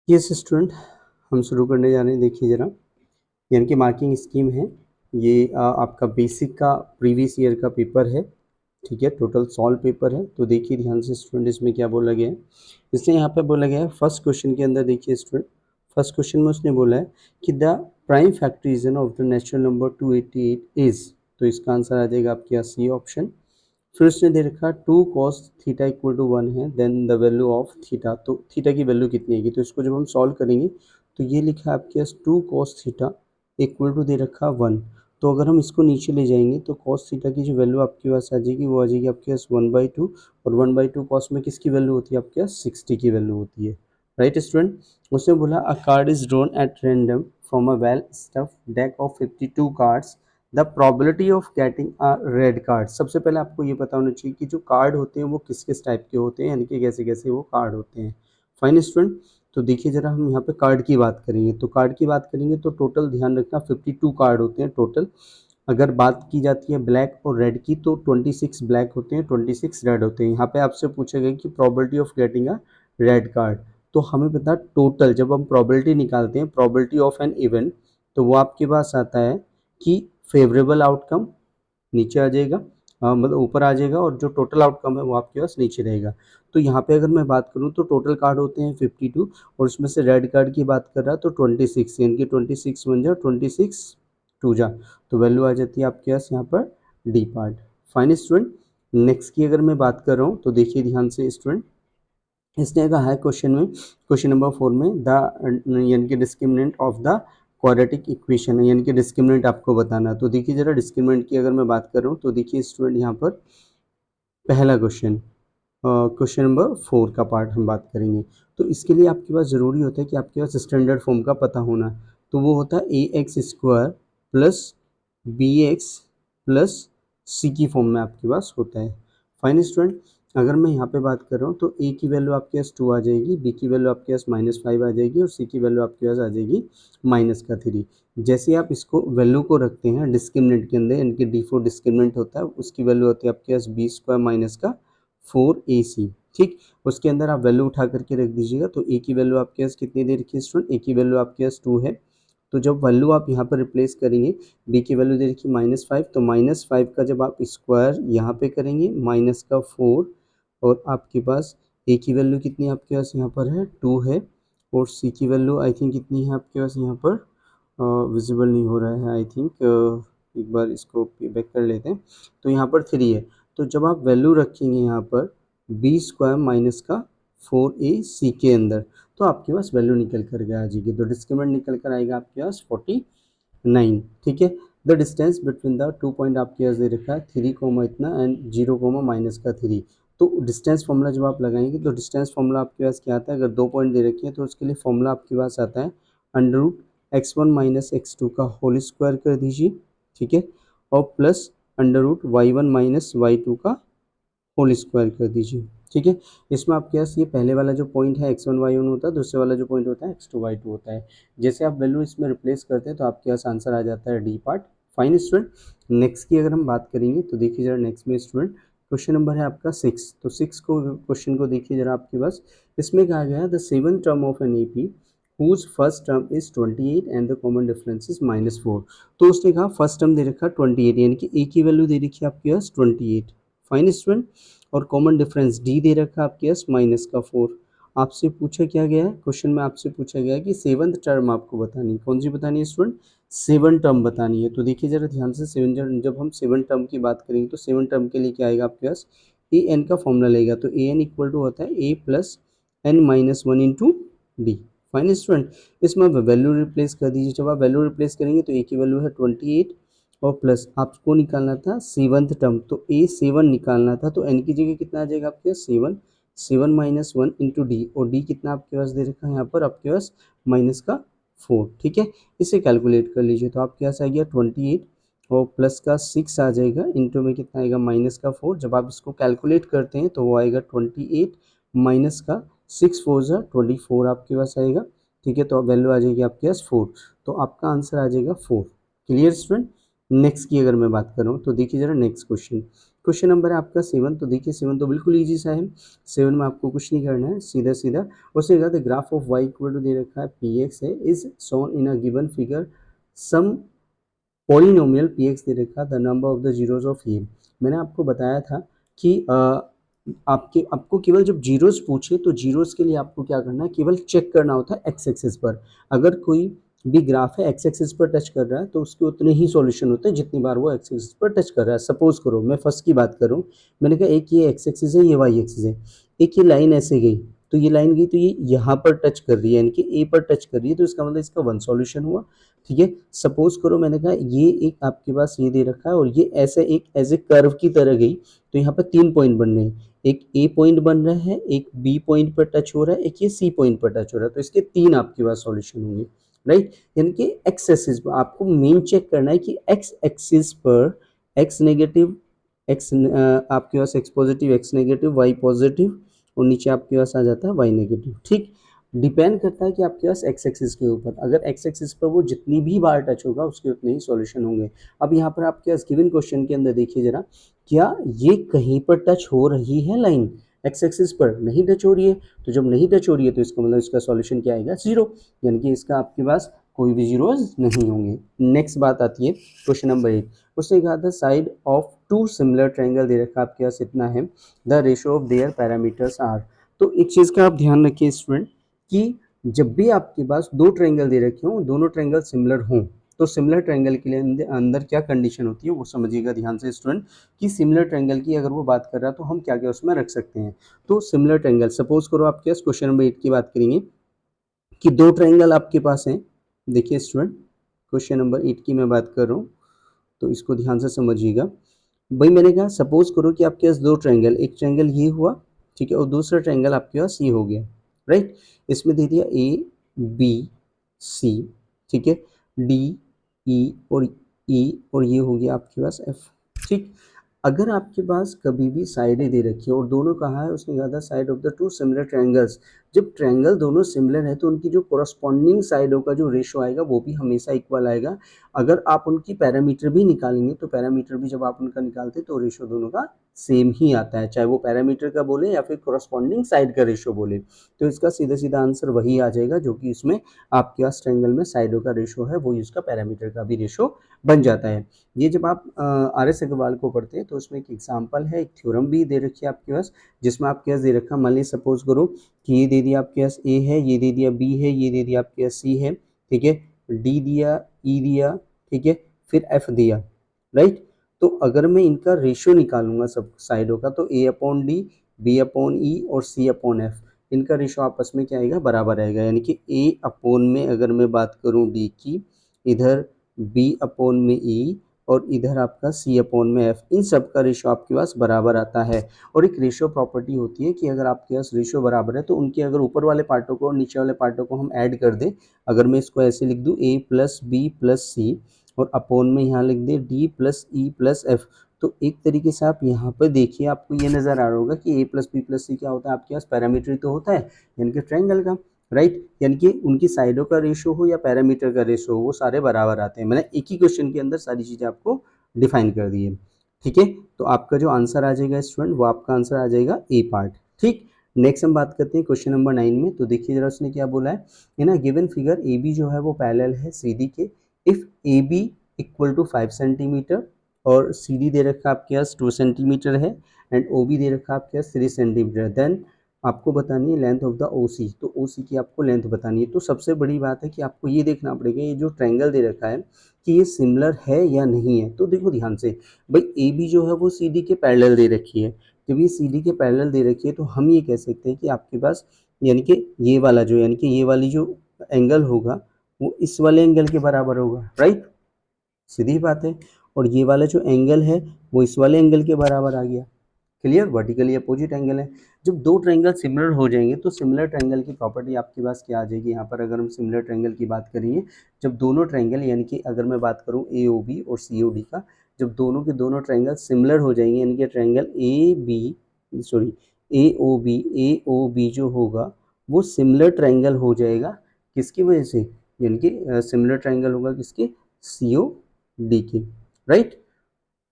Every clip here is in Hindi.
यस स्टूडेंट, हम शुरू करने जा रहे हैं। देखिए ज़रा, यानी कि मार्किंग स्कीम है ये। आपका बेसिक का प्रीवियस ईयर का पेपर है, ठीक है। टोटल सॉल्व पेपर है। तो देखिए ध्यान से स्टूडेंट, इसमें क्या बोला गया है। इससे यहाँ पे बोला गया है फर्स्ट क्वेश्चन के अंदर, देखिए स्टूडेंट, फर्स्ट क्वेश्चन में उसने बोला है कि the prime factorization of the natural number 288 is. तो इसका आंसर आ जाएगा आपके यहाँ सी ऑप्शन। फिर उसने दे रखा 2 cos थीटा इक्वल टू 1 है, then the value of theta. तो थीटा की वैल्यू कितनी आएगी, तो इसको जब हम सॉल्व करेंगे तो ये लिखा है आपके पास 2 cos थीटा इक्वल टू दे रखा 1। तो अगर हम इसको नीचे ले जाएंगे तो cos थीटा की जो वैल्यू आपके पास आ जाएगी वो आ जाएगी आपके पास 1/2। और 1/2 cos में किसकी वैल्यू होती है, आपके पास 60 की वैल्यू होती है। Right student. उसने बोला अ card is drawn at random from a well stuff deck of 52 cards, the probability of getting a red card. सबसे पहले आपको ये पता होना चाहिए कि जो कार्ड होते हैं वो किस किस टाइप के होते हैं, यानी कि कैसे कैसे वो कार्ड होते हैं। Fine student. तो देखिए जरा, हम यहाँ पे कार्ड की बात करेंगे तो कार्ड की बात करेंगे तो टोटल ध्यान रखना 52 कार्ड होते हैं टोटल। अगर बात की जाती है ब्लैक और रेड की तो 26 ब्लैक होते हैं, 26 रेड होते हैं। यहाँ पे आपसे पूछा गया कि probability of getting a red card. तो हमें पता टोटल, जब हम प्रोबेबिलिटी निकालते हैं, प्रोबेबिलिटी ऑफ एन इवेंट, तो वो आपके पास आता है कि फेवरेबल आउटकम नीचे आ जाएगा, मतलब ऊपर आ जाएगा, और जो टोटल आउटकम है वो आपके पास नीचे रहेगा। तो यहाँ पे अगर मैं बात करूँ तो टोटल कार्ड होते हैं 52, और उसमें से रेड कार्ड की बात कर रहा है तो 26, यानी कि 26 बन जा 26 टू जा, तो वैल्यू आ जाती है आपके पास यहाँ पर D part. Fine student. Next की अगर मैं बात कर रहा हूँ तो देखिए ध्यान से स्टूडेंट, इसने कहा है क्वेश्चन में, क्वेश्चन नंबर 4 में द यानी कि discriminant of the quadratic equation है, यानी कि डिस्क्रिमिनेंट आपको बताना। तो देखिए जरा, डिस्क्रिमिनेंट की अगर मैं बात कर रहा हूँ तो देखिए स्टूडेंट, यहाँ पर पहला क्वेश्चन, क्वेश्चन नंबर 4 का पार्ट हम बात करेंगे। तो इसके लिए आपके पास ज़रूरी होता है कि आपके पास स्टैंडर्ड फॉर्म का पता होना। तो वो होता है a x square plus b x plus c की फॉर्म में आपके पास होता है। Fine student. अगर मैं यहाँ पे बात कर रहा हूँ तो ए की वैल्यू आपके पास 2 आ जाएगी, बी की वैल्यू आपके पास -5 आ जाएगी, और सी की वैल्यू आपके पास आ जाएगी -3। जैसे आप इसको वैल्यू को रखते हैं डिस्क्रिमिनेंट के अंदर, यानी कि डिफॉल्ट डिस्क्रिमिनेंट होता है, उसकी वैल्यू होती है आपके पास बी स्क्वायर माइनस का 4ac। ठीक, उसके अंदर आप वैल्यू उठा करके रख दीजिएगा। तो ए की वैल्यू आपके पास कितनी दे रखी है स्टूडेंट, ए की वैल्यू आपके पास 2 है। तो जब वैल्यू आप यहाँ पर रिप्लेस करेंगे, बी की वैल्यू दे रखी -5, तो -5 का जब आप स्क्वायर यहाँ पे करेंगे माइनस का 4, और आपके पास ए की वैल्यू कितनी आपके पास यहाँ पर है 2 है, और सी की वैल्यू आई थिंक कितनी है आपके पास यहाँ पर, विजिबल नहीं हो रहा है आई थिंक, एक बार इसको बैक कर लेते हैं। तो यहाँ पर 3 है। तो जब आप वैल्यू रखेंगे यहाँ पर बी स्क्वायर माइनस का 4ac के अंदर, तो आपके पास वैल्यू निकल कर के आ जाएगी। तो डिस्क्रिमिनेंट निकल कर आएगा आपके पास 49। ठीक है। The distance between the 2 point आपके पास दे रखा है 3 कोमा इतना एंड 0 कोमा माइनस का 3। तो डिस्टेंस फॉर्मूला जब आप लगाएंगे तो डिस्टेंस फॉर्मूला आपके पास क्या आता है, अगर 2 पॉइंट दे रखे हैं तो उसके लिए फॉर्मूला आपके पास आता है √x1 माइनस x2 का होल स्क्वायर कर दीजिए, ठीक है, और प्लस √y1 माइनस y2 का होल स्क्वायर कर दीजिए। ठीक है। इसमें आपके पास ये पहले वाला जो पॉइंट है x1 y1 होता है, दूसरे वाला जो पॉइंट होता है x2 y2 होता है। जैसे आप वैल्यू इसमें रिप्लेस करते हैं तो आपके पास आंसर आ जाता है D part. Fine student. Next की अगर हम बात करेंगे तो देखिए जरा, नेक्स्ट में स्टूडेंट क्वेश्चन नंबर है आपका 6। तो 6 को क्वेश्चन को देखिए जरा आपके पास, इसमें कहा गया है the 7th term of an AP whose first term is 28 and the common difference is -4। तो उसने कहा फर्स्ट टर्म दे रखा 28, यानी कि ए की वैल्यू दे रखी है आपके पास 28। Fine student. और कॉमन डिफरेंस डी दे रखा है आपके पास -4। आपसे पूछा क्या गया है, क्वेश्चन में आपसे पूछा गया है कि 7th टर्म आपको बतानी है। कौन सी बतानी है स्टूडेंट, 7 टर्म बतानी है। तो देखिए जरा ध्यान से, 7 टर्म, जब हम 7 टर्म की बात करेंगे तो 7 टर्म के लिए क्या आएगा आपके पास, ए एन का फॉर्मूला लेगा। तो ए एन इक्वल टू होता है a plus n minus 1 into d. Fine student. इसमें वैल्यू रिप्लेस कर दीजिए। जब आप वैल्यू रिप्लेस करेंगे तो ए की वैल्यू है 28, और प्लस आपको निकालना था 7th टर्म, तो ए 7 निकालना था, तो एन की जगह कितना आ जाएगा आपके पास 7, 7 माइनस 1 इंटू डी, और डी कितना आपके पास दे रखा है यहाँ पर आपके पास माइनस का 4। ठीक है। इसे कैलकुलेट कर लीजिए तो आपके पास आ गया 28, और प्लस का 6 आ जाएगा, इंटू में कितना आएगा माइनस का 4। जब आप इसको कैलकुलेट करते हैं तो वो आएगा 28 माइनस का 6 4 जा 24 आपके पास आएगा। ठीक है। तो वैल्यू आ जाएगी आपके पास 4। तो आपका आंसर आ जाएगा 4। Clear student. नेक्स्ट की अगर मैं बात कर रहा हूँ तो देखिए जरा नेक्स्ट क्वेश्चन, क्वेश्चन नंबर है आपका 7। तो देखिए 7 तो बिल्कुल ईजी सा है। 7 में आपको कुछ नहीं करना है, सीधा सीधा उससे कहा था graph of y equal to दे रखा है px है is shown in a given figure some polynomial px दे रखा the number of the zeros of a. मैंने आपको बताया था कि आपको केवल जब जीरोस पूछे तो जीरोस के लिए आपको क्या करना है, केवल चेक करना होता है एक्स एक्सिस पर। अगर कोई भी ग्राफ है एक्स एक्सिस पर टच कर रहा है तो उसके उतने ही सॉल्यूशन होते हैं जितनी बार वो एक्स एक्सिस पर टच कर रहा है। सपोज करो मैं फर्स्ट की बात करूं, मैंने कहा एक ये एक्स एक्सिस है, ये वाई एक्सिस है, एक ये लाइन ऐसे गई तो ये लाइन गई तो ये यहाँ पर टच कर रही है यानी कि ए पर टच कर रही है, तो इसका मतलब इसका वन सॉल्यूशन हुआ। ठीक है, सपोज करो मैंने कहा ये एक आपके पास ये दे रखा है और ये ऐसे एक एज ए कर्व की तरह गई, तो यहाँ पर 3 पॉइंट बन रहे हैं, एक ए पॉइंट बन रहा है, एक बी पॉइंट पर टच हो रहा है, एक ये सी पॉइंट पर टच हो रहा है, तो इसके 3 आपके पास सॉल्यूशन होंगे। राइट, यानी कि एक्स एक्सिस पर आपको मेन चेक करना है कि एक्स एक्सिस पर एक्स नेगेटिव, एक्स आपके पास x positive, x negative, y positive और नीचे आपके पास आ जाता है वाई नेगेटिव। ठीक, डिपेंड करता है कि आपके पास एक्स एक्सिस के ऊपर, अगर एक्स एक्सिस पर वो जितनी भी बार टच होगा उसके उतने ही सॉल्यूशन होंगे। अब यहाँ पर आपके पास गिवन क्वेश्चन के अंदर देखिए जरा, क्या ये कहीं पर टच हो रही है लाइन, एक्स एक्सिस पर नहीं टच हो रही है, तो जब नहीं टच हो रही है तो इसका मतलब इसका सॉल्यूशन क्या आएगा, जीरो, यानी कि इसका आपके पास कोई भी जीरोज नहीं होंगे। नेक्स्ट बात आती है क्वेश्चन नंबर 8। उसने कहा था side of two similar triangle दे रखा आपके पास इतना है, the ratio of their parameters are. तो एक चीज़ का आप ध्यान रखिए स्टूडेंट कि जब भी आपके पास दो ट्रायंगल दे रखे हों, दोनों ट्रायंगल सिमिलर हों, तो सिमिलर ट्रायंगल के लिए अंदर क्या कंडीशन होती है वो समझिएगा ध्यान से स्टूडेंट, कि सिमिलर ट्रायंगल की अगर वो बात कर रहा है तो हम क्या क्या उसमें रख सकते हैं। तो सिमिलर ट्रायंगल, सपोज करो आपके पास क्वेश्चन नंबर 8 की बात करेंगे कि दो ट्रायंगल आपके पास हैं। देखिए स्टूडेंट क्वेश्चन नंबर 8 की मैं बात कर रहा हूँ, तो इसको ध्यान से समझिएगा। भाई मैंने कहा सपोज करो कि आपके पास दो ट्रायंगल, एक ट्रायंगल ये हुआ, ठीक है, और दूसरा ट्रायंगल आपके पास ये हो गया। राइट, इसमें दे दिया ए बी सी, ठीक है, डी ई और ये हो गया आपके पास एफ। ठीक, अगर आपके पास कभी भी साइडें दे रखी है और दोनों कहा है, उसने कहा था side of the two similar triangles, जब ट्रायंगल दोनों सिमिलर है तो उनकी जो कोरस्पॉन्डिंग साइडों का जो रेशो आएगा वो भी हमेशा इक्वल आएगा। अगर आप उनकी पैरामीटर भी निकालेंगे तो पैरामीटर भी जब आप उनका निकालते हैं तो रेशो दोनों का सेम ही आता है, चाहे वो पैरामीटर का बोले या फिर कोरस्पॉन्डिंग साइड का रेशो बोले, तो इसका सीधा सीधा आंसर वही आ जाएगा जो कि इसमें आपके पास ट्रायंगल में साइडों का रेशो है वही उसका पैरामीटर का भी रेशो बन जाता है। ये जब आप आर एस अग्रवाल को पढ़ते हैं तो उसमें एक एग्जाम्पल है, एक थ्योरम भी दे रखी है आपके पास, जिसमें आपके पास दे रखा मान लीजिए सपोज करो कि ये दे दिया आपके पास ए है, ये दे दिया बी है, ये दे दिया आपके पास सी है, ठीक है, डी दिया, ई दिया, ठीक है, फिर एफ दिया। राइट, तो अगर मैं इनका रेशियो निकालूंगा सब साइडों का तो ए अपॉन डी, बी अपॉन ई और सी अपॉन एफ, इनका रेशियो आपस में क्या आएगा, बराबर आएगा, यानी कि ए अपॉन में अगर मैं बात करूं डी की, इधर बी अपॉन में ई और इधर आपका सी अपॉन में एफ, इन सब का रेशियो आपके पास बराबर आता है। और एक रेशियो प्रॉपर्टी होती है कि अगर आपके पास रेशियो बराबर है तो उनके अगर ऊपर वाले पार्टों को और नीचे वाले पार्टों को हम ऐड कर दें, अगर मैं इसको ऐसे लिख दूं ए प्लस बी प्लस सी और अपॉन में यहाँ लिख दें D plus E plus F, तो एक तरीके से आप यहाँ पर देखिए आपको ये नज़र आ रहा होगा कि ए प्लस बी प्लस सी क्या होता है, आपके पास पैरामीटर तो होता है यानी कि ट्रायंगल का। राइट, यानी कि उनकी साइडों का रेशो हो या पैरामीटर का रेशो हो वो सारे बराबर आते हैं। मैंने एक ही क्वेश्चन के अंदर सारी चीज़ें आपको डिफाइन कर दी है। ठीक है, तो आपका जो आंसर आ जाएगा स्टूडेंट वो आपका आंसर आ जाएगा ए पार्ट। ठीक, नेक्स्ट हम बात करते हैं क्वेश्चन नंबर 9 में। तो देखिए जरा उसने क्या बोला है, in a given figure A B जो है वो पैरेलल है सी डी के, if A B equal to 5 centimetre और सी डी दे रखा आपके पास 2 सेंटीमीटर है एंड ओ बी दे रखा आपके पास 3 सेंटीमीटर, देन आपको बतानी है length of the O C. तो ओ सी की आपको लेंथ बतानी है। तो सबसे बड़ी बात है कि आपको ये देखना पड़ेगा ये जो ट्रायंगल दे रखा है कि ये सिमिलर है या नहीं है। तो देखो ध्यान से, भाई ए बी जो है वो सी डी के पैरेलल दे रखी है, जब ये सी डी के पैरेलल दे रखी है तो हम ये कह सकते हैं कि आपके पास यानी कि ये वाला जो यानी कि ये वाली जो एंगल होगा वो इस वाले एंगल के बराबर होगा। राइट, सीधी बात है, और ये वाला जो एंगल है वो इस वाले एंगल के बराबर आ गया। क्लियर, वर्टिकली अपोजिट एंगल है। जब दो ट्रायंगल सिमिलर हो जाएंगे तो सिमिलर ट्रायंगल की प्रॉपर्टी आपके पास क्या आ जाएगी, यहाँ पर अगर हम सिमिलर ट्रायंगल की बात करेंगे, जब दोनों ट्रायंगल यानी कि अगर मैं बात करूँ ए ओ बी और सी ओ डी का, जब दोनों के दोनों ट्रायंगल सिमिलर हो जाएंगे यानी कि ट्रायंगल ए ओ बी जो होगा वो सिमिलर ट्रायंगल हो जाएगा, किसकी वजह से, यानी कि सिमिलर ट्रायंगल होगा किसके, सी ओ डी के। राइट,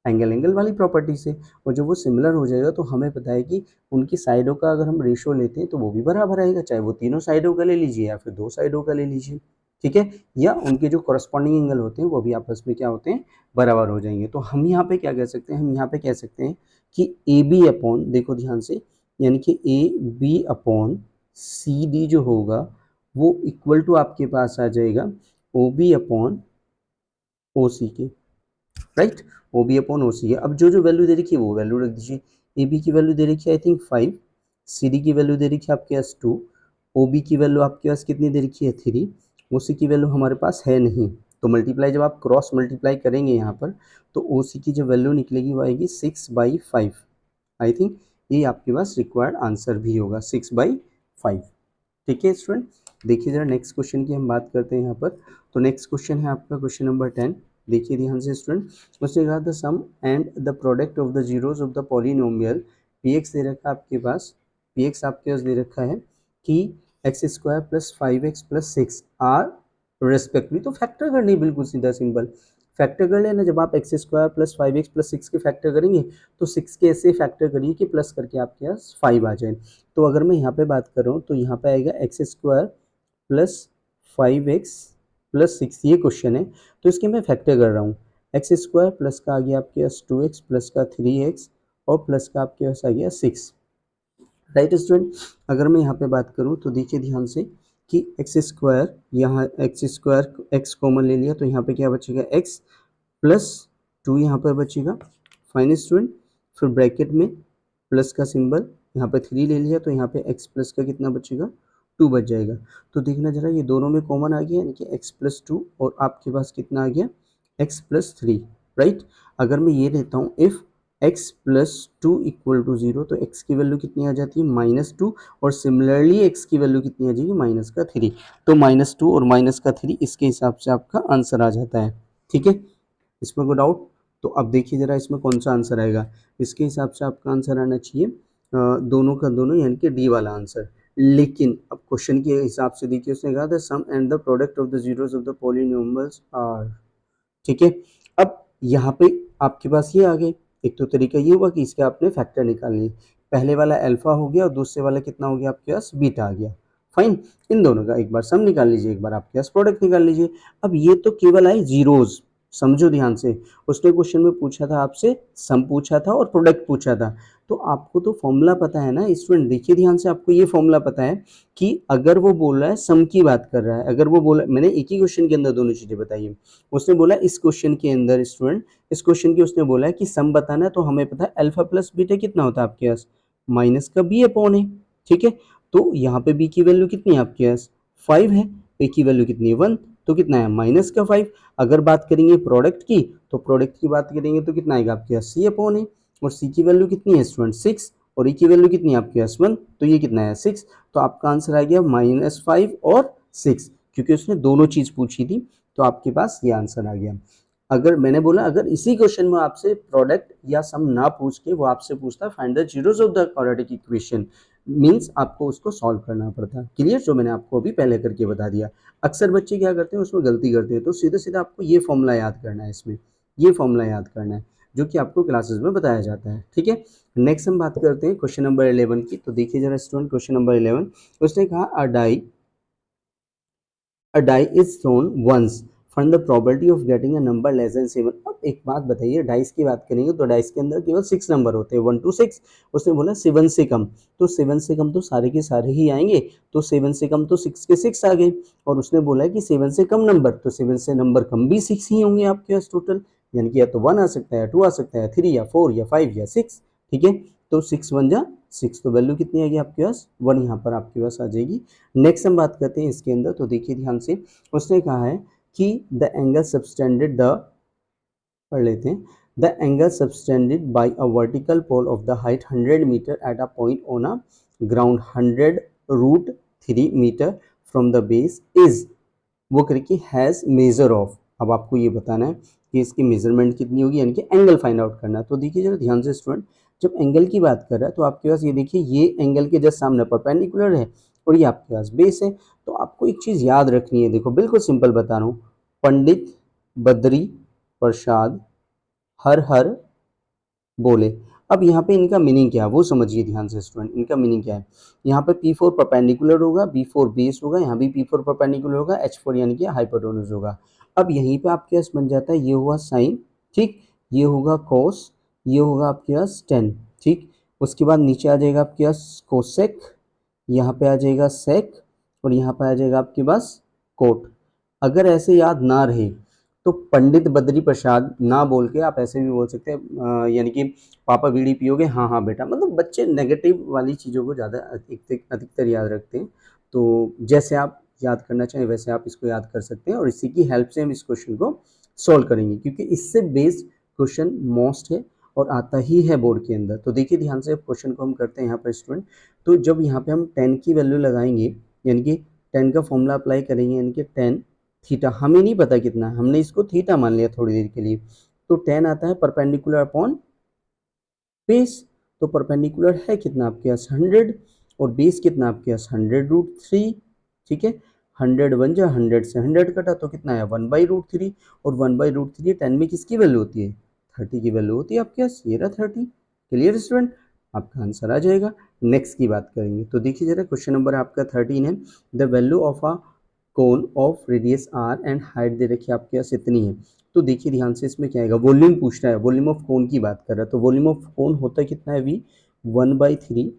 एंगल एंगल वाली प्रॉपर्टी से, और जब वो सिमिलर हो जाएगा तो हमें पता है कि उनकी साइडों का अगर हम रेशो लेते हैं तो वो भी बराबर आएगा, चाहे वो तीनों साइडों का ले लीजिए या फिर दो साइडों का ले लीजिए, ठीक है, या उनके जो कॉरस्पॉन्डिंग एंगल होते हैं वो भी आपस में क्या होते हैं, बराबर हो जाएंगे। तो हम यहाँ पे क्या कह सकते हैं, हम यहाँ पे कह सकते हैं कि ए बी अपॉन, देखो ध्यान से, यानी कि A B upon C D जो होगा वो इक्वल टू आपके पास आ जाएगा ओ बी अपॉन ओ सी के, right, O B upon O C है। अब जो जो वैल्यू दे रखी है वो वैल्यू रख दीजिए। ए बी की वैल्यू दे रखी है आई थिंक 5, सी डी की वैल्यू दे रखी है आपके पास 2, ओ बी की वैल्यू आपके पास कितनी दे रखी है 3, ओ सी की वैल्यू हमारे पास है नहीं, तो मल्टीप्लाई जब आप क्रॉस मल्टीप्लाई करेंगे यहाँ पर तो ओ सी की जो वैल्यू निकलेगी वो आएगी 6/5। आई थिंक ये आपके पास रिक्वायर्ड आंसर भी होगा 6/5। ठीक है स्टूडेंट, देखिए जरा नेक्स्ट क्वेश्चन की हम बात करते हैं यहाँ पर। तो नेक्स्ट क्वेश्चन है आपका क्वेश्चन नंबर 10। देखिए ध्यान से स्टूडेंट, उसने कहा the sum and the product of the zeros of the polynomial P X दे रखा है आपके पास, पी एक्स आपके पास दे रखा है कि x square plus 5x plus 6 are respectively, तो फैक्टर करनी बिल्कुल सीधा सिंपल फैक्टर कर लेना। जब आप x square plus 5x plus 6 के फैक्टर करेंगे तो 6 के ऐसे फैक्टर करिए कि प्लस करके आपके पास 5 आ जाए। तो अगर मैं यहाँ पे बात कर रहा हूँ तो यहाँ पे आएगा x square plus 5x plus 6, ये क्वेश्चन है तो इसके मैं फैक्टर कर रहा हूँ। एक्स स्क्वायर प्लस का आ गया आपके पास 2x प्लस का 3x और प्लस का आपके पास आ गया 6, राइट स्टूडेंट। अगर मैं यहाँ पे बात करूँ तो देखिए ध्यान से कि एक्स स्क्वायर, यहाँ एक्स स्क्वायर एक्स कॉमन ले लिया तो यहाँ पे क्या बचेगा x प्लस 2 यहाँ पर बचेगा, फाइन स्टूडेंट। फिर ब्रैकेट में प्लस का सिंबल, यहाँ पे 3 ले लिया तो यहाँ पे x प्लस का कितना बचेगा 2 बच जाएगा। तो देखना जरा ये दोनों में कॉमन आ गया यानी कि x प्लस 2 और आपके पास कितना आ गया x प्लस 3, राइट। अगर मैं ये लेता हूँ if x plus 2 equal to 0 तो x की वैल्यू कितनी आ जाती है -2 और सिमिलरली x की वैल्यू कितनी आ जाएगी -3, तो -2 और -3 इसके हिसाब से आपका आंसर आ जाता है, ठीक है, इसमें कोई डाउट। तो अब देखिए जरा इसमें कौन सा आंसर आएगा, इसके हिसाब से आपका आंसर आना चाहिए दोनों का दोनों यानी कि डी वाला आंसर। लेकिन अब क्वेश्चन के हिसाब से देखिए उसने कहा the sum and the product of the zeros of the polynomials are, ठीक है। अब यहाँ पे आपके पास ये आ गए, एक तो तरीका ये हुआ कि इसके आपने फैक्टर निकाल लिए, पहले वाला अल्फा हो गया और दूसरे वाला कितना हो गया आपके पास बीटा आ गया, फाइन। इन दोनों का एक बार सम निकाल लीजिए, एक बार आपके पास प्रोडक्ट निकाल लीजिए। अब ये तो केवल आए जीरोज, समझो ध्यान से, उसने क्वेश्चन में पूछा था आपसे सम पूछा था और प्रोडक्ट पूछा था, तो आपको तो फॉर्मूला पता है ना स्टूडेंट, देखिए ध्यान से, आपको ये फॉर्मूला पता है कि अगर वो बोल रहा है सम की बात कर रहा है, अगर वो बोला, मैंने एक ही क्वेश्चन के अंदर दोनों चीजें बताई है, उसने बोला इस क्वेश्चन के अंदर स्टूडेंट, इस क्वेश्चन की उसने बोला है कि सम बताना है तो हमें पता है अल्फा प्लस बीटा कितना होता है आपके पास माइनस का बी अपॉन है, ठीक है। तो यहाँ पे बी की वैल्यू कितनी है आपके पास 5 है, ए की वैल्यू कितनी है 1, तो कितना है माइनस का 5। अगर बात करेंगे प्रोडक्ट की तो प्रोडक्ट की बात करेंगे तो कितना आएगा आपके पास सी अपॉन है, और सी की वैल्यू कितनी है स्टूडेंट 6 और ए की वैल्यू कितनी है आपके पास 1, तो ये कितना है 6, तो आपका आंसर आ गया -5 और 6, क्योंकि उसने दोनों चीज पूछी थी तो आपके पास ये आंसर आ गया। अगर मैंने बोला अगर इसी क्वेश्चन में आपसे प्रोडक्ट या सम ना पूछ के वो आपसे पूछता find the zeros of the quadratic equation, means आपको उसको सॉल्व करना पड़ता, क्लियर, जो मैंने आपको अभी पहले करके बता दिया। अक्सर बच्चे क्या करते हैं उसमें गलती करते हैं, तो सीधा सीधा आपको ये फॉर्मूला याद करना है, इसमें ये फॉर्मूला याद करना है जो कि आपको क्लासेस में बताया जाता है, ठीक है। नेक्स्ट हम बात करते हैं क्वेश्चन नंबर 11 की। तो देखिए जरा स्टूडेंट क्वेश्चन नंबर 11, उसने कहा a die is thrown once, find the probability of getting a number less than 7। अब एक बात बताइए, डाइस की बात करेंगे तो डाइस के अंदर केवल 6 नंबर होते हैं 1 to 6, उसने बोला 7 से कम, तो 7 से कम तो सारे के सारे ही आएंगे, तो 7 से कम तो 6 के 6 आ गए, और उसने बोला कि 7 से कम नंबर, तो 7 से नंबर कम भी 6 ही होंगे आपके पास टोटल, यानी कि या तो 1 आ सकता है, 2 आ सकता है, 3 या 4 या 5 या 6, ठीक है। तो 6 1 जा 6, तो वैल्यू कितनी आएगी आपके पास 1 यहाँ पर आपके पास आ जाएगी। नेक्स्ट हम बात करते हैं इसके अंदर, तो देखिए ध्यान से, उसने कहा है कि द एंगल सबटेंडेड द, पढ़ लेते हैं, the angle subtended by a vertical pole of the height 100 metre at a point on a ground 100√3 metre from the base is, वो करके हैज़ मेजर ऑफ। अब आपको ये बताना है कि इसकी मेजरमेंट कितनी होगी, यानी कि एंगल फाइंड आउट करना है। तो देखिए जरा ध्यान से स्टूडेंट, जब एंगल की बात कर रहा है तो आपके पास ये देखिए ये एंगल के जस्ट सामने परपेंडिकुलर है और ये आपके पास बेस है, तो आपको एक चीज़ याद रखनी है, देखो बिल्कुल सिंपल बता रहा हूँ, पंडित बद्री प्रसाद हर हर बोले। अब यहाँ पे इनका मीनिंग क्या है वो समझिए ध्यान से स्टूडेंट, इनका मीनिंग क्या है। यहाँ पे P4 परपेंडिकुलर होगा, B4 बेस होगा, यहाँ भी P4 परपेंडिकुलर होगा, H4 यानी कि हाइपोटेन्यूज होगा। अब यहीं पे आपके पास बन जाता है, ये हुआ साइन, ठीक, ये होगा कोस, ये होगा आपके पास टेन, ठीक। उसके बाद नीचे आ जाएगा आपके पास कोसेक, यहाँ पे आ जाएगा सेक, और यहाँ पे आ जाएगा आपके पास कोट। अगर ऐसे याद ना रहे तो पंडित बद्री प्रसाद ना बोल के आप ऐसे भी बोल सकते हैं, यानी कि पापा बीड़ी पियोगे, हाँ हाँ बेटा। मतलब बच्चे नेगेटिव वाली चीज़ों को ज़्यादा अधिकतर याद रखते हैं। तो जैसे आप याद करना चाहें वैसे आप इसको याद कर सकते हैं, और इसी की हेल्प से हम इस क्वेश्चन को सॉल्व करेंगे, क्योंकि इससे बेस्ड क्वेश्चन मोस्ट है और आता ही है बोर्ड के अंदर। तो देखिए ध्यान से क्वेश्चन को हम करते हैं यहाँ पर स्टूडेंट। तो जब यहाँ पे हम 10 की वैल्यू लगाएंगे, यानी कि 10 का फॉर्मूला अप्लाई करेंगे, यानी कि 10 थीटा, हमें नहीं पता कितना, हमने इसको थीटा मान लिया थोड़ी देर के लिए। तो 10 आता है परपेंडिकुलर अपॉन बेस, तो परपेंडिकुलर है कितना आपके पास 100, और बेस कितना आपके पास 100√3, ठीक है। 100 बन जा, 100 से 100 कटा तो कितना है 1/√3, और 1/√3 10 में किसकी वैल्यू होती है 30 की वैल्यू होती है आपके पास, ये रहा 30। क्लियर स्टूडेंट, आपका आंसर आ जाएगा। नेक्स्ट की बात करेंगे, तो देखिए जरा क्वेश्चन नंबर आपका 13 है। The value of a cone of radius r and height दे रखी है आपके पास इतनी है। तो देखिए ध्यान से इसमें क्या आएगा, वॉल्यूम पूछ रहा है, वॉल्यूम ऑफ कोन की बात कर रहा है। तो वॉल्यूम ऑफ कोन होता है कितना है V, 1/3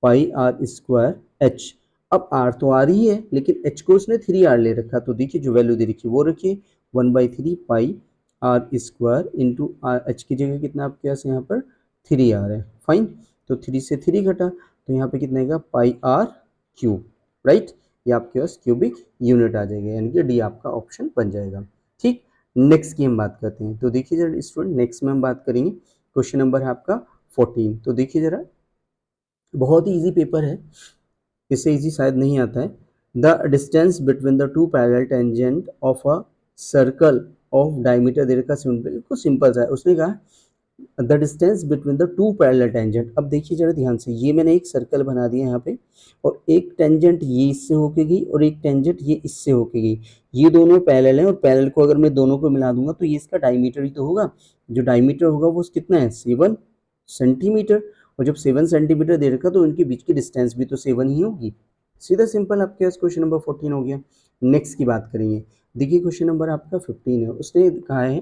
pi r square h. अब आर तो आर ही है, लेकिन एच को उसने 3R ले रखा। तो देखिए जो वैल्यू दे रखी है वो रखिए 1/3 pi r square into r, h की जगह कितना आपके पास यहाँ पर 3R है, फाइन। तो 3 से 3 घटा, तो यहाँ पे कितना आएगा पाई आर क्यूब, राइट। ये आपके पास क्यूबिक यूनिट आ जाएगा, यानी कि डी आपका ऑप्शन बन जाएगा, ठीक। नेक्स्ट की हम बात करते हैं। तो देखिए जरा स्टूडेंट, नेक्स्ट में हम बात करेंगे, क्वेश्चन नंबर है आपका 14। तो देखिए जरा, बहुत ही इजी पेपर है, इससे इजी शायद नहीं आता है। The distance between the two parallel tangent of a circle of diameter दे रखा, बिल्कुल सिंपल सा है। उसने कहा the distance between the two parallel tangent. अब देखिए जरा ध्यान से, ये मैंने एक सर्कल बना दिया यहाँ पे, और एक टेंजेंट ये इससे होके गई और एक टेंजेंट ये इससे होके गई। ये दोनों पैरेलल हैं, और पैरेलल को अगर मैं दोनों को मिला दूंगा तो ये इसका डायमीटर ही तो होगा। जो डायमीटर होगा वो कितना है 7 सेंटीमीटर, और जब 7 सेंटीमीटर दे रखा तो इनके बीच की डिस्टेंस भी तो 7 ही होगी। सीधा सिंपल आपके पास क्वेश्चन नंबर 14 हो गया। नेक्स्ट की बात करेंगे, देखिए क्वेश्चन नंबर आपका 15 है। उसने कहा है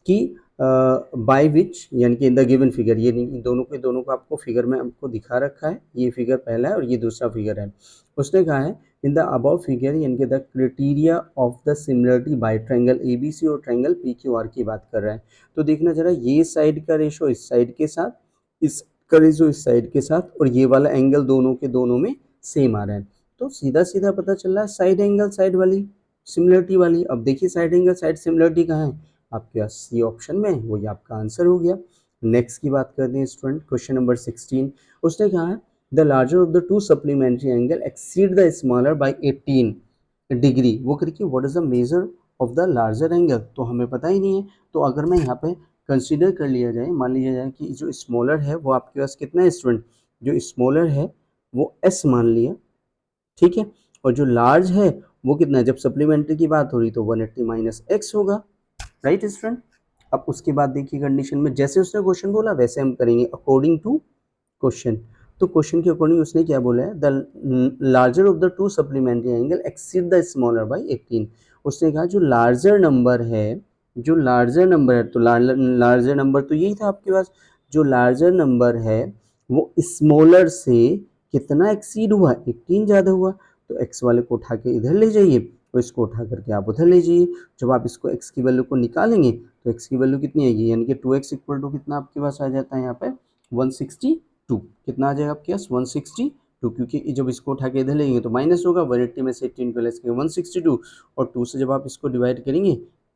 कि बाय विच, यानी कि इन द गिवन फिगर, ये इन दोनों के दोनों को आपको फिगर में आपको दिखा रखा है, ये फिगर पहला है और ये दूसरा फिगर है। उसने कहा है इन द अबव फिगर, यानी कि the criteria of the similarity by triangle ABC और ट्रायंगल पीक्यूआर की बात कर रहा है। तो देखना जरा, ये साइड का रेशो इस साइड के साथ, इसका रेशो इस साइड के साथ, और ये वाला एंगल दोनों के दोनों में सेम आ रहा है। तो सीधा सीधा पता चल रहा है साइड एंगल साइड वाली सिमिलरिटी वाली। अब देखिए साइड एंगल साइड सिमिलरिटी कहाँ है आपके पास, सी ऑप्शन में, वही आपका आंसर हो गया। नेक्स्ट की बात करते हैं स्टूडेंट, क्वेश्चन नंबर 16। उसने कहा है the larger of the two supplementary angle exceed the smaller by 18 degree. वो करके what is the measure of the larger angle, तो हमें पता ही नहीं है। तो अगर मैं यहाँ पे कंसीडर कर लिया जाए, मान लिया जाए कि जो स्मॉलर है वो आपके पास कितना है स्टूडेंट, जो स्मॉलर है वो एस मान लिया, ठीक है। और जो लार्ज है वो कितना है, जब सप्लीमेंट्री की बात हो रही तो 180 माइनस एक्स होगा, राइट स्टूडेंट। अब उसके बाद देखिए कंडीशन में जैसे उसने क्वेश्चन बोला वैसे हम करेंगे अकॉर्डिंग टू क्वेश्चन। तो क्वेश्चन के अकॉर्डिंग उसने क्या बोला है, the larger of the two supplementary angle exceed the smaller by 18। उसने कहा जो लार्जर नंबर है, जो लार्जर नंबर है, तो लार्जर नंबर तो यही था आपके पास, जो लार्जर नंबर है वो स्मॉलर से कितना एक्सीड हुआ, 18 ज़्यादा हुआ। तो एक्स वाले को उठा के इधर ले जाइए और इसको उठा करके आप उधर ले जाइए। जब आप इसको एक्स की वैल्यू को निकालेंगे तो एक्स की वैल्यू कितनी आएगी, यानी कि 2x इक्वल टू कितना आपके पास आ जाता है यहाँ पे 162। कितना आ जाएगा आपके पास 162, क्योंकि जब इसको उठा के इधर लेंगे तो माइनस होगा, 180 में से 18 को लेस करेंगे 162, और 2 से जब आप इसको डिवाइड करेंगे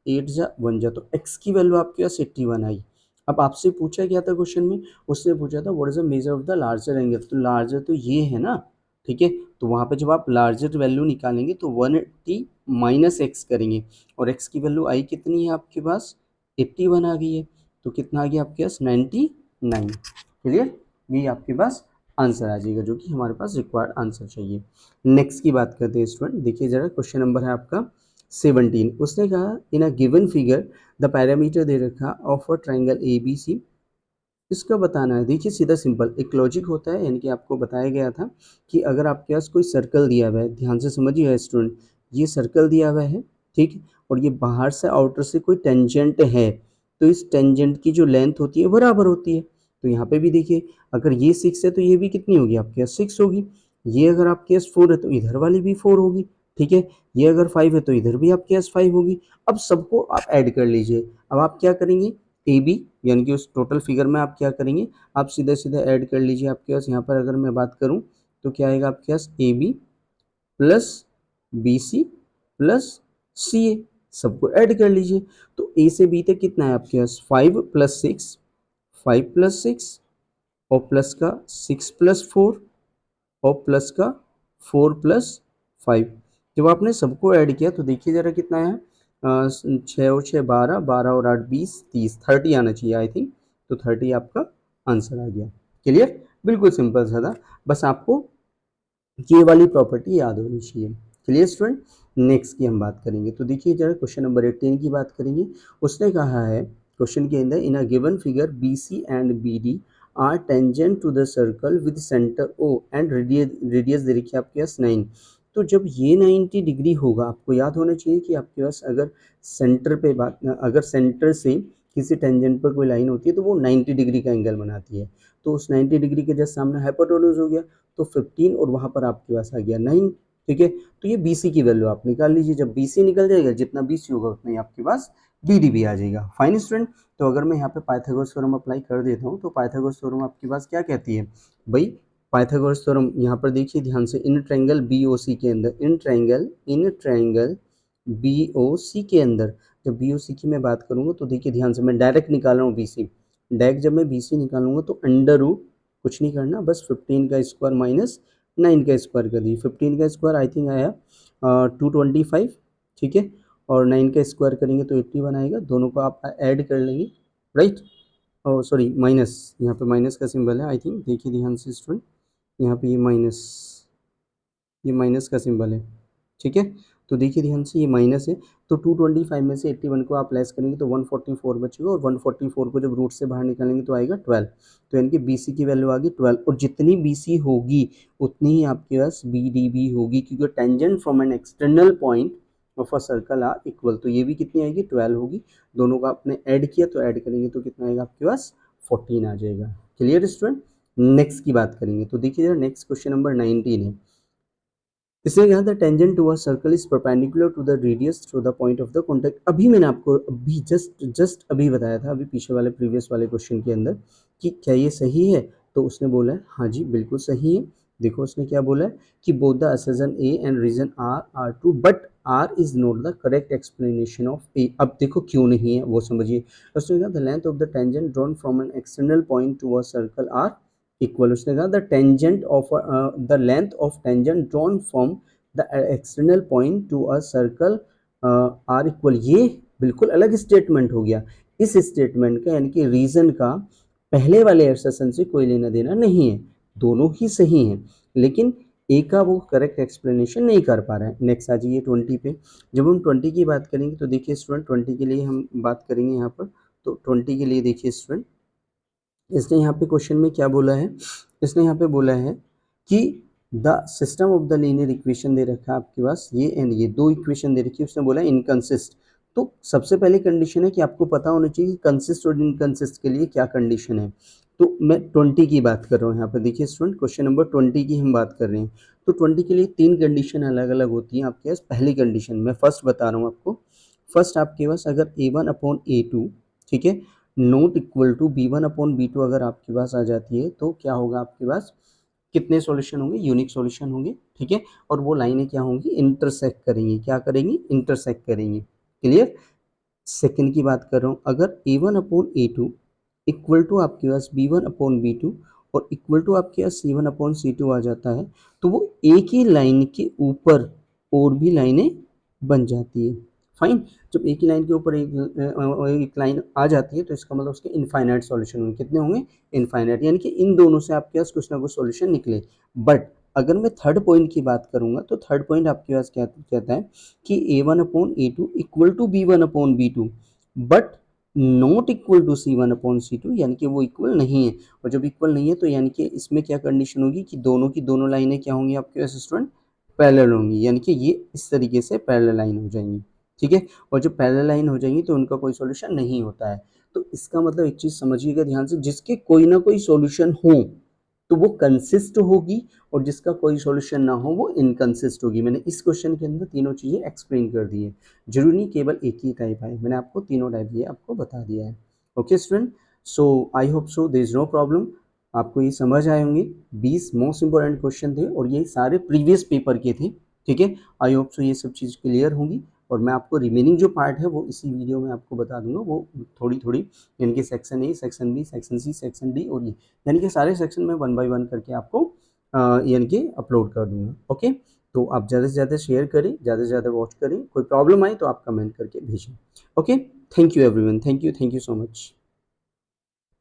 8 जा 1 जा, तो x की वैल्यू आपके पास 81 आई। अब आपसे पूछा क्या था क्वेश्चन में, उसने पूछा था what is the measure of the larger angle. तो लार्जर तो ये है ना, ठीक है। तो वहाँ पे जब आप लार्जर वैल्यू निकालेंगे तो 180 माइनस एक्स करेंगे, और x की वैल्यू आई कितनी है आपके पास 81 आ गई है। तो कितना आ गया आपके पास 99। क्लियर, ये आपके पास आंसर आ जाएगा, जो कि हमारे पास रिक्वायर्ड आंसर चाहिए। नेक्स्ट की बात करते हैं स्टूडेंट, देखिए जरा क्वेश्चन नंबर है आपका 17। उसने कहा in a given figure the parameter दे रखा of a triangle A B C इसका बताना है। देखिए सीधा सिंपल एक लॉजिक होता है, यानी कि आपको बताया गया था कि अगर आपके पास कोई सर्कल दिया हुआ है, ध्यान से समझिए स्टूडेंट, ये सर्कल दिया हुआ है, ठीक, और ये बाहर से आउटर से कोई टेंजेंट है, तो इस टेंजेंट की जो लेंथ होती है बराबर होती है। तो यहाँ पे भी देखिए अगर ये 6 है तो ये भी कितनी होगी आपके पास 6 होगी। ये अगर आपके पास 4 है तो इधर वाली भी 4 होगी, ठीक है। ये अगर 5 है तो इधर भी आपके पास 5 होगी। अब सबको आप ऐड कर लीजिए। अब आप क्या करेंगे, ए बी यानी कि उस टोटल फिगर में आप क्या करेंगे, आप सीधे सीधे ऐड कर लीजिए। आपके पास यहाँ पर अगर मैं बात करूँ तो क्या आएगा आपके पास, A B plus B C plus C A, सबको ऐड कर लीजिए। तो ए से बी तक कितना है आपके पास, 5 प्लस 6, 5 प्लस 6 और प्लस का 6 प्लस 4 और प्लस का 4 प्लस 5। जब आपने सबको ऐड किया तो देखिए ज़रा कितना है, 6 और 6 12, 12 और 8 20, 30, 30 आना चाहिए आई थिंक। तो 30 आपका आंसर आ गया। क्लियर, बिल्कुल सिंपल सा था, बस आपको ये वाली प्रॉपर्टी याद होनी चाहिए। क्लियर स्टूडेंट, नेक्स्ट की हम बात करेंगे। तो देखिए जरा क्वेश्चन नंबर 18 की बात करेंगे। उसने कहा है क्वेश्चन के अंदर, in a given figure B C and B D are tangent to the circle with centre O and radius दे रखी है आपके पास 9। तो जब ये 90 डिग्री होगा, आपको याद होना चाहिए कि आपके पास अगर सेंटर पे बात, अगर सेंटर से किसी टेंजेंट पर कोई लाइन होती है तो वो 90 डिग्री का एंगल बनाती है। तो उस 90 डिग्री के जस्ट सामने हाइपोटेन्यूज हो गया, तो 15 और वहाँ पर आपके पास आ गया 9, ठीक है। तो ये बी सी की वैल्यू आप निकाल लीजिए। जब बी सी निकल जाएगा, जितना बी सी होगा उतना ही आपके पास बी डी भी आ जाएगा। फाइन स्टूडेंट, तो अगर मैं यहाँ पे पाइथागोरस थ्योरम अप्लाई कर देता हूँ तो पाइथागोरस थ्योरम आपके पास क्या कहती है भाई, पाइथागोरस थ्योरम यहाँ पर देखिए ध्यान से, in triangle B O C के अंदर, in triangle B O C के अंदर, जब बी ओ सी की मैं बात करूँगा तो देखिए ध्यान से, मैं डायरेक्ट निकाल रहा हूँ बी सी, डायरेक्ट जब मैं बी सी निकालूंगा तो अंडर रूट, कुछ नहीं करना, बस 15 का स्क्वायर माइनस 9 का स्क्वायर कर दिए। 15 का स्क्वायर आई थिंक आया 225, ठीक है, और 9 का स्क्वायर करेंगे तो 81 आएगा। दोनों को आप ऐड कर लेंगे, राइट। और सॉरी माइनस, यहाँ पे माइनस का सिंबल है आई थिंक, देखिए ध्यान से स्टूडेंट, यहाँ पे ये माइनस का सिंबल है, ठीक है। तो देखिए ध्यान से ये माइनस है, तो 225 में से 81 को आप लेस करेंगे तो 144 बचेगा, और 144 को जब रूट से बाहर निकालेंगे तो आएगा 12। तो यानी कि बी सी की वैल्यू आ गई 12, और जितनी बी सी होगी उतनी ही आपके पास बी डी भी होगी, क्योंकि tangent from an external point of a circle are equal. तो ये भी कितनी आएगी, 12 होगी। दोनों का आपने ऐड किया तो ऐड करेंगे तो कितना आएगा आपके पास, 14 आ जाएगा। क्लियर स्टूडेंट, नेक्स्ट की बात करेंगे। तो देखिए जरा नेक्स्ट क्वेश्चन नंबर 19 है। इसने कहा the tangent to a circle is perpendicular to the radius through the point of the contact. अभी मैंने आपको अभी जस्ट अभी बताया था, अभी पीछे वाले प्रीवियस वाले क्वेश्चन के अंदर, कि क्या ये सही है। तो उसने बोला है हाँ जी बिल्कुल सही है। देखो उसने क्या बोला है कि both the assertion A and reason R are true, but R is not the correct explanation of A. अब देखो क्यों नहीं है वो समझिए। उसने कहा the length of the tangent drawn from an external point to a circle are equal. उसने कहा the tangent of the length of tangent drawn from the external point to a circle are equal. ये बिल्कुल अलग स्टेटमेंट हो गया। इस स्टेटमेंट का यानी कि रीजन का पहले वाले एक्सप्रेशन से कोई लेना देना नहीं है, दोनों ही सही हैं, लेकिन ए का वो करेक्ट एक्सप्लेनेशन नहीं कर पा रहा है। नेक्स्ट आ जाइए 20 पे। जब हम 20 की बात करेंगे तो देखिए स्टूडेंट 20 के लिए हम बात करेंगे यहाँ पर। तो 20 के लिए देखिए स्टूडेंट, इसने यहाँ पे क्वेश्चन में क्या बोला है, इसने यहाँ पे बोला है कि the system of the linear equation दे रखा है आपके पास, ये एंड ये दो इक्वेशन दे रखी है। उसने बोला इनकंसिस्ट। तो सबसे पहले कंडीशन है कि आपको पता होना चाहिए कि कंसिस्ट और इनकंसिस्ट के लिए क्या कंडीशन है। तो मैं 20 की बात कर रहा हूँ यहाँ पर। देखिए स्टूडेंट क्वेश्चन नंबर 20 की हम बात कर रहे हैं। तो 20 के लिए 3 कंडीशन अलग अलग होती हैं आपके पास। पहली कंडीशन मैं फर्स्ट बता रहा हूँ आपको। फर्स्ट आपके पास अगर A1/A2, ठीक है, नोट इक्वल टू B1/B2 अगर आपके पास आ जाती है तो क्या होगा आपके पास, कितने सॉल्यूशन होंगे, यूनिक सॉल्यूशन होंगे, ठीक है। और वो लाइनें क्या होंगी, इंटरसेक्ट करेंगी, क्या करेंगी, इंटरसेक्ट करेंगी। क्लियर। सेकंड की बात कर रहा हूँ, अगर A1/A2 इक्वल टू आपके पास B1/B2 और इक्वल टू आपके पास C1/C2 आ जाता है, तो वो एक ही लाइन के ऊपर और भी लाइनें बन जाती है। फाइन। जब एक ही लाइन के ऊपर एक लाइन आ जाती है तो इसका मतलब उसके इनफाइनाइट सॉल्यूशन होंगे। कितने होंगे, इनफाइनाइट, यानी कि इन दोनों से आपके पास कुछ ना कुछ सॉल्यूशन निकले। बट अगर मैं थर्ड पॉइंट की बात करूंगा तो थर्ड पॉइंट आपके पास क्या कहता है कि A1/A2 equal to B1/B2, but not equal to C1/C2, यानी कि वो इक्वल नहीं है। और जब इक्वल नहीं है तो यानी कि इसमें क्या कंडीशन होगी कि दोनों की दोनों लाइनें क्या होंगी आपके स्टूडेंट, पैरेलल होंगी, यानी कि ये इस तरीके से पैरेलल लाइन हो जाएंगी, ठीक है। और जब पैरेलल लाइन हो जाएंगी तो उनका कोई सॉल्यूशन नहीं होता है। तो इसका मतलब एक चीज समझिएगा ध्यान से, जिसके कोई ना कोई सॉल्यूशन हो तो वो कंसिस्ट होगी, और जिसका कोई सॉल्यूशन ना हो वो इनकंसिस्ट होगी। मैंने इस क्वेश्चन के अंदर तीनों चीजें एक्सप्लेन कर दी है। जरूरी नहीं केवल एक ही टाइप है, मैंने आपको तीनों टाइप ये आपको बता दिया है। Okay student, so I hope so there is no problem, आपको ये समझ आए होंगे। 20 मोस्ट इंपॉर्टेंट क्वेश्चन थे और ये सारे प्रीवियस पेपर के थे, ठीक है। आई होप सो ये सब चीज़ क्लियर होंगी, और मैं आपको रिमेनिंग जो पार्ट है वो इसी वीडियो में आपको बता दूंगा, वो थोड़ी थोड़ी, यानी कि section A, section B, section C, section D, और ये यानी कि सारे सेक्शन में 1 बाय 1 करके आपको यानी कि अपलोड कर दूंगा। ओके, तो आप ज़्यादा से ज़्यादा शेयर करें, ज़्यादा से ज़्यादा वॉच करें, कोई प्रॉब्लम आए तो आप कमेंट करके भेजें। Okay, thank you everyone, thank you so much.